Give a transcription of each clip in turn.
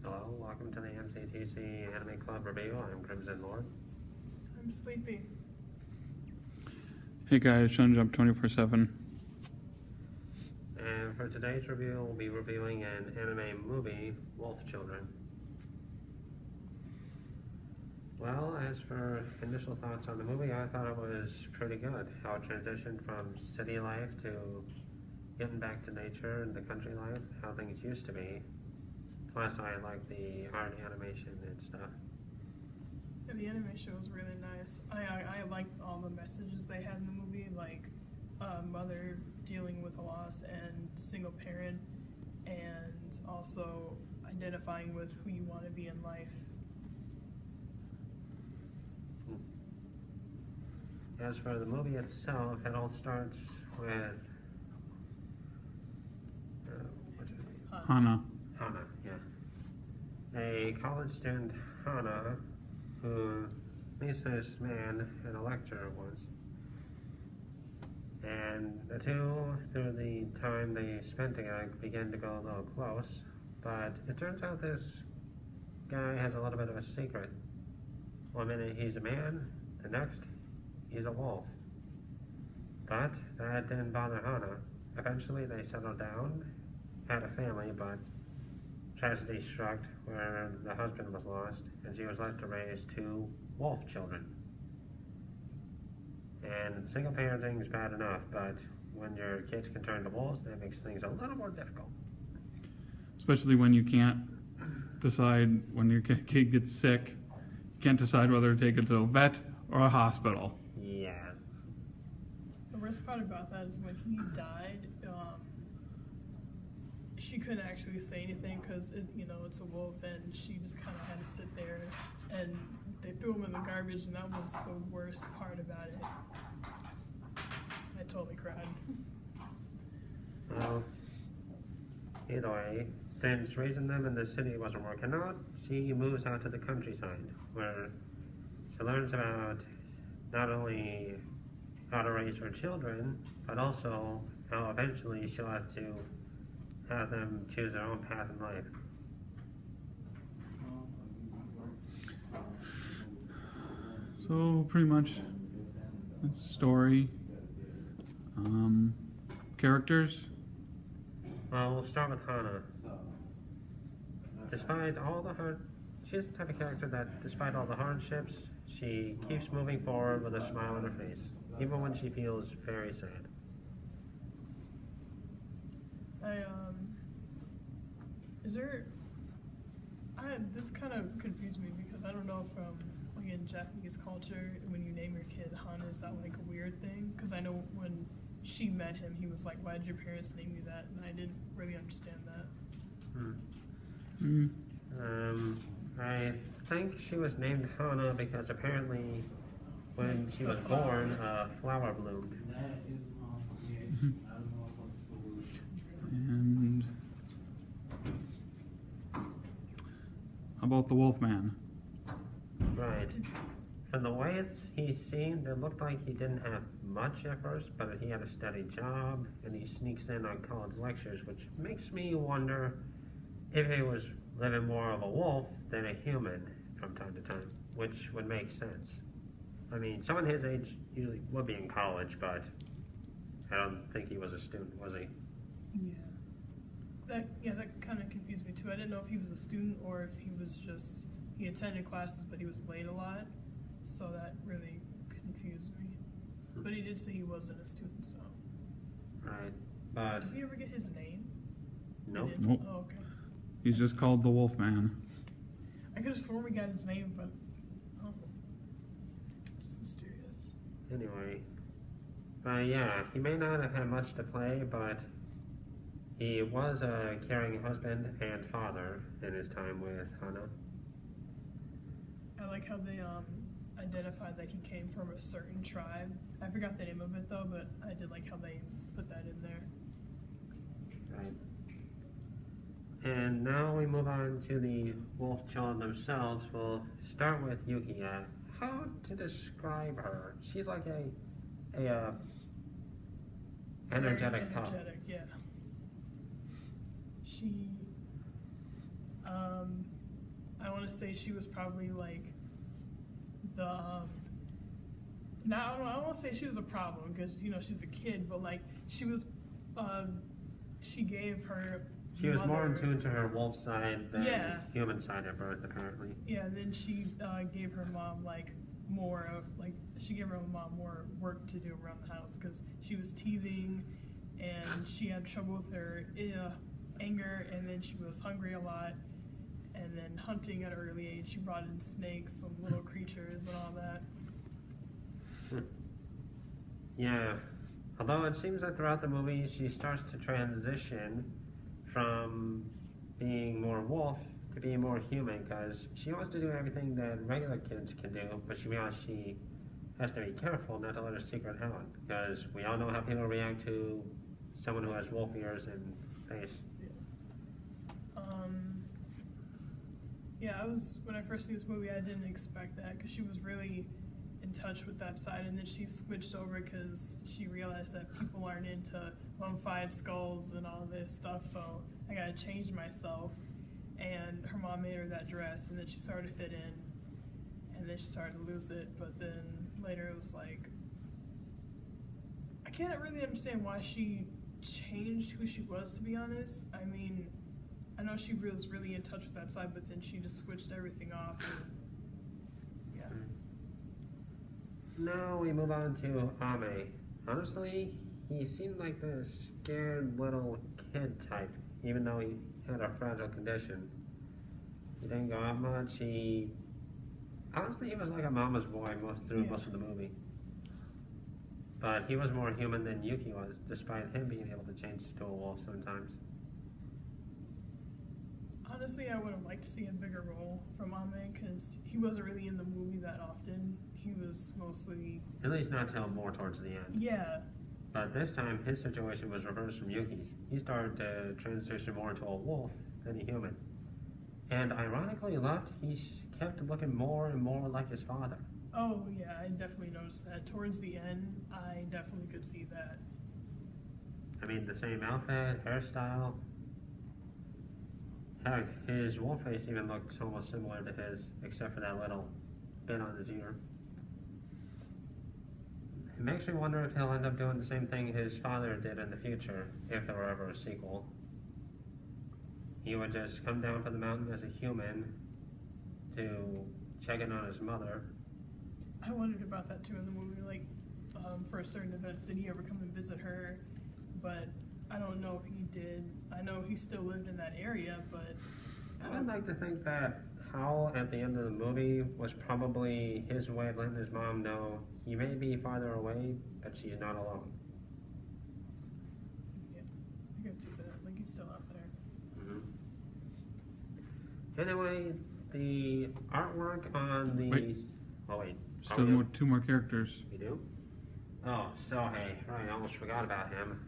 Hello, welcome to the MCTC Anime Club review. I'm Crimson Lord. I'm sleepy. Hey guys, Sean Jump 24/7. And for today's review, we'll be reviewing an anime movie, Wolf Children. Well, as for initial thoughts on the movie, I thought it was pretty good. How it transitioned from city life to getting back to nature and the country life, how things used to be. Plus, I like the art animation and stuff. Yeah, the animation was really nice. I liked all the messages they had in the movie, like mother dealing with a loss and single parent, and also identifying with who you want to be in life. As for the movie itself, it all starts with what's her name? Hana. Hana, yeah. A college student, Hana, who meets this man in a lecture once. And the two, through the time they spent together, begin to go a little close. But it turns out this guy has a little bit of a secret. One minute he's a man, the next he's a wolf. But that didn't bother Hana. Eventually they settled down, had a family, but tragedy struck where the husband was lost and she was left to raise two wolf children. And single parenting is bad enough, but when your kids can turn to wolves, that makes things a little more difficult. Especially when you can't decide, when your kid gets sick, you can't decide whether to take it to a vet or a hospital. Yeah. The worst part about that is when he died, she couldn't actually say anything because it's a wolf, and she just kind of had to sit there, and they threw him in the garbage, and that was the worst part about it. I totally cried. Well, either way, since raising them in the city wasn't working out, she moves out to the countryside, where she learns about not only how to raise her children, but also how eventually she'll have to have them choose their own path in life. So pretty much story, characters. Well, we'll start with Hana. Despite all the she's the type of character that, despite all the hardships, she keeps moving forward with a smile on her face, even when she feels very sad. This kind of confused me because I don't know from, like, in Japanese culture, when you name your kid Hana, is that like a weird thing? Because I know when she met him, he was like, "Why did your parents name you that?" And I didn't really understand that. I think she was named Hana because apparently when she was born, a flower bloomed. And how about the Wolfman? Right. From the way he's seen, it looked like he didn't have much at first, but he had a steady job, and he sneaks in on college lectures, which makes me wonder if he was living more of a wolf than a human from time to time, which would make sense. I mean, someone his age usually would be in college, but I don't think he was a student, was he? That kind of confused me too. I didn't know if he was a student or if he was just, he attended classes but he was late a lot, so that really confused me. But he did say he wasn't a student, so. Right, but... Did we ever get his name? Nope. Nope. Oh, okay. He's just called the Wolfman. I could have sworn we got his name, but just mysterious. Anyway, yeah, he may not have had much to play, but he was a caring husband and father in his time with Hana. I like how they identified that he came from a certain tribe. I forgot the name of it though, but I did like how they put that in there. Right. And now we move on to the wolf children themselves. We'll start with Yukiya. How to describe her? She's like a energetic pup. Energetic, yeah. She I want to say she was probably like the now I don't want to say she was a problem because you know she's a kid, but like she was she gave her She was more in mother- tune to her wolf side than Yeah. human side at birth, apparently. Yeah, and then she gave her mom like more of like she gave her mom more work to do around the house because she was teething and she had trouble with her anger, and then she was hungry a lot, and then hunting at an early age. She brought in snakes, some little creatures, and all that. Yeah. Although it seems that throughout the movie she starts to transition from being more wolf to being more human because she wants to do everything that regular kids can do, but she realizes she has to be careful not to let her secret out because we all know how people react to someone who has wolf ears and face. Yeah, when I first seen this movie, I didn't expect that because she was really in touch with that side, and then she switched over because she realized that people aren't into mummified skulls and all this stuff, so I gotta change myself. And her mom made her that dress, and then she started to fit in, and then she started to lose it, but then later it was like, I can't really understand why she changed who she was, to be honest. I mean, I know she was really in touch with that side, but then she just switched everything off. And, yeah. Now we move on to Ame. Honestly, he seemed like the scared little kid type, even though he had a fragile condition. He didn't go out much. Honestly, he was like a mama's boy most of the movie. But he was more human than Yuki was, despite him being able to change to a wolf sometimes. Honestly, I would have liked to see a bigger role from Ame because he wasn't really in the movie that often. He was mostly... At least not till more towards the end. Yeah. But this time, his situation was reversed from Yuki's. He started to transition more into a wolf than a human. And ironically enough, he kept looking more and more like his father. Oh, yeah, I definitely noticed that. Towards the end, I definitely could see that. I mean, the same outfit, hairstyle. Heck, his wolf face even looked almost similar to his, except for that little bit on his ear. It makes me wonder if he'll end up doing the same thing his father did in the future, if there were ever a sequel. He would just come down from the mountain as a human to check in on his mother. I wondered about that too in the movie, like, for certain events, did he ever come and visit her? But I don't know if he did. I know he still lived in that area, but... I'd like to think that Howl at the end of the movie was probably his way of letting his mom know he may be farther away, but she's not alone. Yeah, I could see that. Like, he's still out there. Anyway, the artwork on the... Wait. Oh, wait. Still two more characters. We do? Oh, Sohei. Right, I almost forgot about him.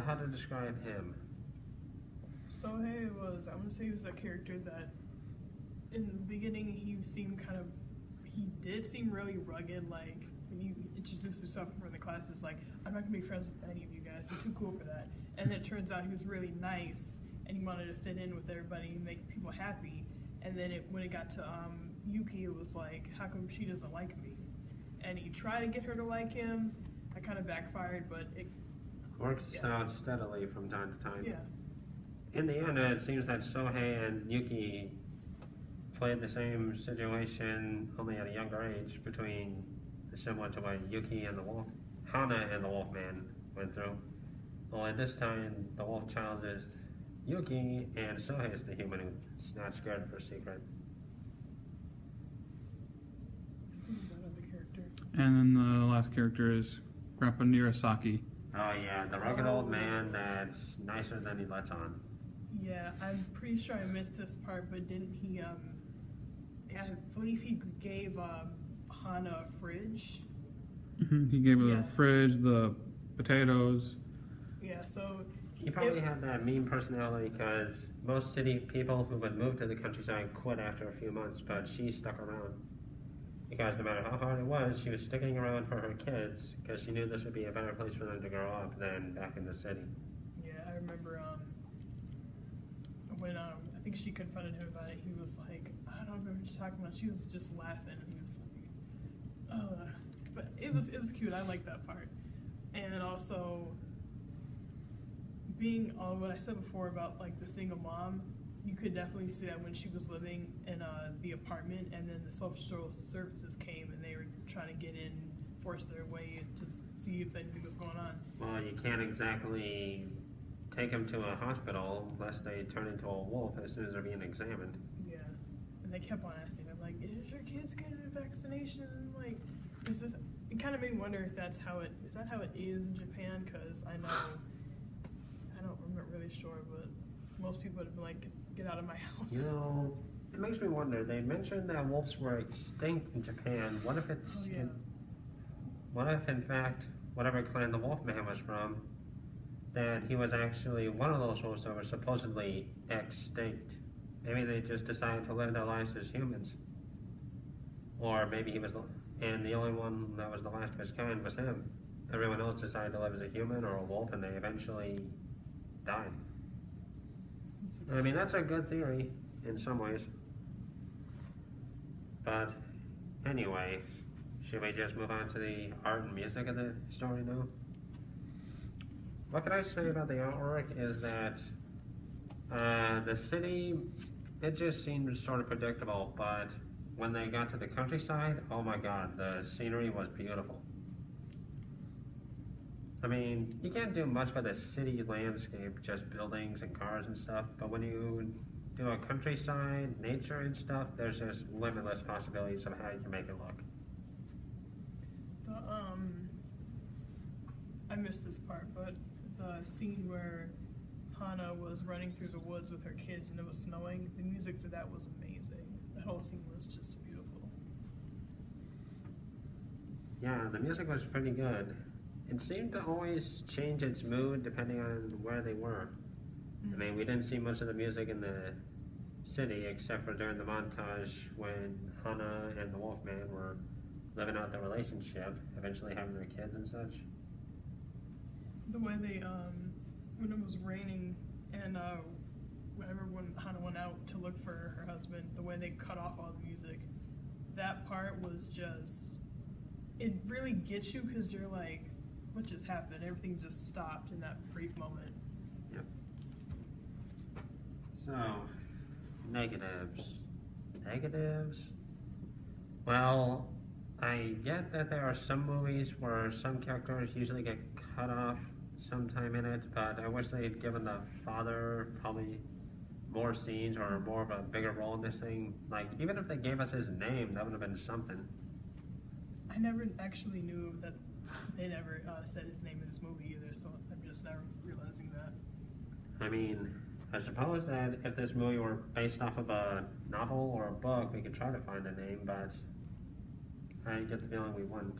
How to describe him? Sohei was, I wouldn't say he was a character that, in the beginning, he did seem really rugged, like, when you introduced yourself in the class, it's like, I'm not gonna be friends with any of you guys, I'm too cool for that. And then it turns out he was really nice, and he wanted to fit in with everybody and make people happy. And then when it got to Yuki, it was like, how come she doesn't like me? And he tried to get her to like him. That kind of backfired, but it Works out steadily from time to time. yeah. In the end, it seems that Sohei and Yuki played the same situation, only at a younger age, similar to what Yuki and the wolf, Hana and the Wolfman went through. Well, at this time, the wolf child is Yuki, and Sohei is the human who's not scared of her secret. Who's that other character? And then the last character is Grandpa Nirasaki. Oh yeah, the rugged old man that's nicer than he lets on. Yeah, I'm pretty sure I missed this part, but didn't he, I believe he gave, Hana a fridge? He gave her Yeah. the fridge, the potatoes. Yeah, so... He probably had that mean personality because most city people who would move to the countryside quit after a few months, but she stuck around. Because no matter how hard it was, she was sticking around for her kids because she knew this would be a better place for them to grow up than back in the city. Yeah, I remember, when I think she confronted him about it, he was like, I don't remember what she's talking about. She was just laughing, and he was like, oh, but it was cute. I like that part, and also being on what I said before about like the single mom. You could definitely see that when she was living in the apartment, and then the social services came and they were trying to get in, force their way to see if anything was going on. Well, you can't exactly take them to a hospital unless they turn into a wolf as soon as they're being examined. Yeah, and they kept on asking him like, "Is your kids getting a vaccination?" Like, is this? It kind of made me wonder if that's how it is. That how it is in Japan? Because I know I'm not really sure, but most people would have been like, "Get out of my house." You know, it makes me wonder. They mentioned that wolves were extinct in Japan. What if it's? Oh, yeah. What if, in fact, whatever clan the Wolfman was from, that he was actually one of those wolves that were supposedly extinct? Maybe they just decided to live their lives as humans, or maybe he was, and the only one that was the last of his kind was him. Everyone else decided to live as a human or a wolf, and they eventually died. I mean, that's a good theory in some ways. But anyway, should we just move on to the art and music of the story now? What can I say about the artwork is that the city, it just seemed sort of predictable, but when they got to the countryside, oh my god, the scenery was beautiful. I mean, you can't do much for the city landscape, just buildings and cars and stuff, but when you do a countryside, nature and stuff, there's just limitless possibilities of how you can make it look. I missed this part, but the scene where Hana was running through the woods with her kids and it was snowing, the music for that was amazing. The whole scene was just beautiful. Yeah, the music was pretty good. It seemed to always change its mood depending on where they were. I mean, we didn't see much of the music in the city except for during the montage when Hana and the Wolfman were living out their relationship, eventually having their kids and such. The way they, when it was raining and whenever when Hana went out to look for her husband, the way they cut off all the music, that part was just, it really gets you because you're like, what just happened? Everything just stopped in that brief moment. Yep. So, negatives. Negatives? Well, I get that there are some movies where some characters usually get cut off sometime in it, but I wish they had given the father probably more scenes or more of a bigger role in this thing. Like, even if they gave us his name, that would have been something. I never actually knew that they never said his name in this movie either, so I'm just now realizing that. I mean, I suppose that if this movie were based off of a novel or a book, we could try to find a name, but I get the feeling we wouldn't.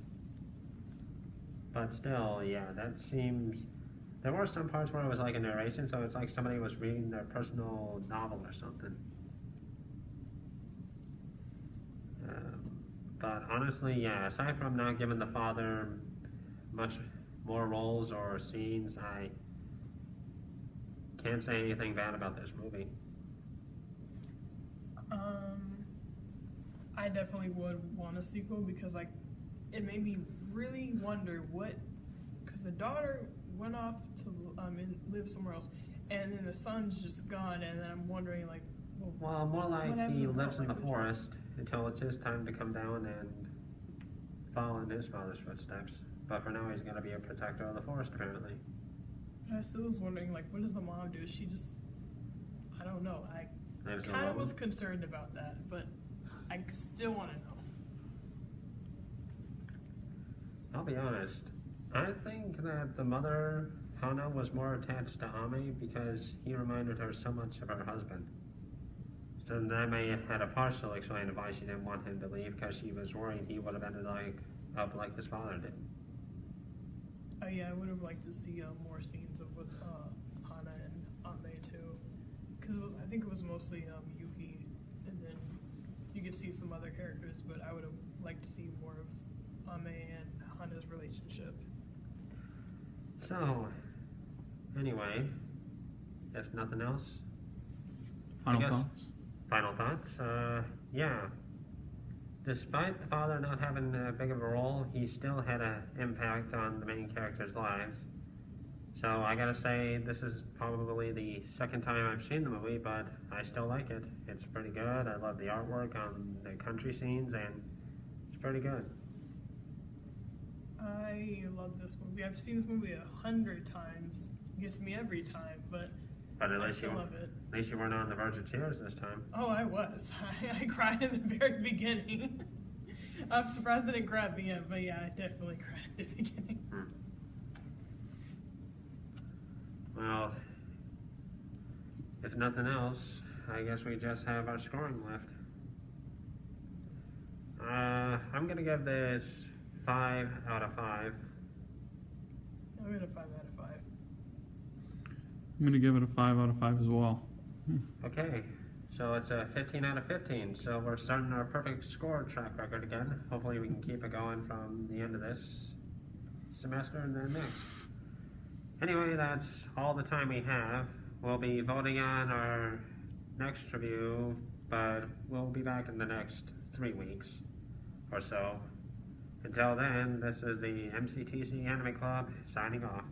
But still, yeah, that seems... There were some parts where it was like a narration, so it's like somebody was reading their personal novel or something. But honestly, yeah, aside from not giving the father much more roles or scenes, I can't say anything bad about this movie. I definitely would want a sequel because like it made me really wonder what, because the daughter went off to and live somewhere else, and then the son's just gone, and then I'm wondering like, well, more like he lives in the Like, forest until it's his time to come down and follow in his father's footsteps. But for now, he's going to be a protector of the forest, apparently. I still was wondering, like, what does the mom do? Is she just, I don't know. I Lives kind of alone. was concerned about that, but I still want to know. I'll be honest. I think that the mother, Hana, was more attached to Ame because he reminded her so much of her husband. So that may have had a partial explain of why she didn't want him to leave, because she was worried he would have ended up like his father did. Oh yeah, I would have liked to see more scenes of with Hana and Ame too, because I think it was mostly Yuki, and then you could see some other characters, but I would have liked to see more of Ame and Hana's relationship. So, anyway, if nothing else, Final guess- thoughts? Final thoughts? Yeah. Despite the father not having a big of a role, he still had an impact on the main characters' lives. So I gotta say, this is probably the second time I've seen the movie, but I still like it. It's pretty good. I love the artwork on the country scenes, and it's pretty good. I love this movie. I've seen this movie 100 times. It gets me every time, but But at I least still love it. at least you weren't on the verge of tears this time. Oh, I was. I cried in the very beginning. I'm surprised I didn't cry at the end, but yeah, I definitely cried at the beginning. Well, if nothing else, I guess we just have our scoring left. I'm gonna give this 5 out of 5. I'm gonna 5 out of 5. I'm going to give it a 5 out of 5 as well. Okay, so it's a 15 out of 15. So we're starting our perfect score track record again. Hopefully we can keep it going from the end of this semester and then next. Anyway, that's all the time we have. We'll be voting on our next review, but we'll be back in the next 3 weeks or so. Until then, this is the MCTC Anime Club signing off.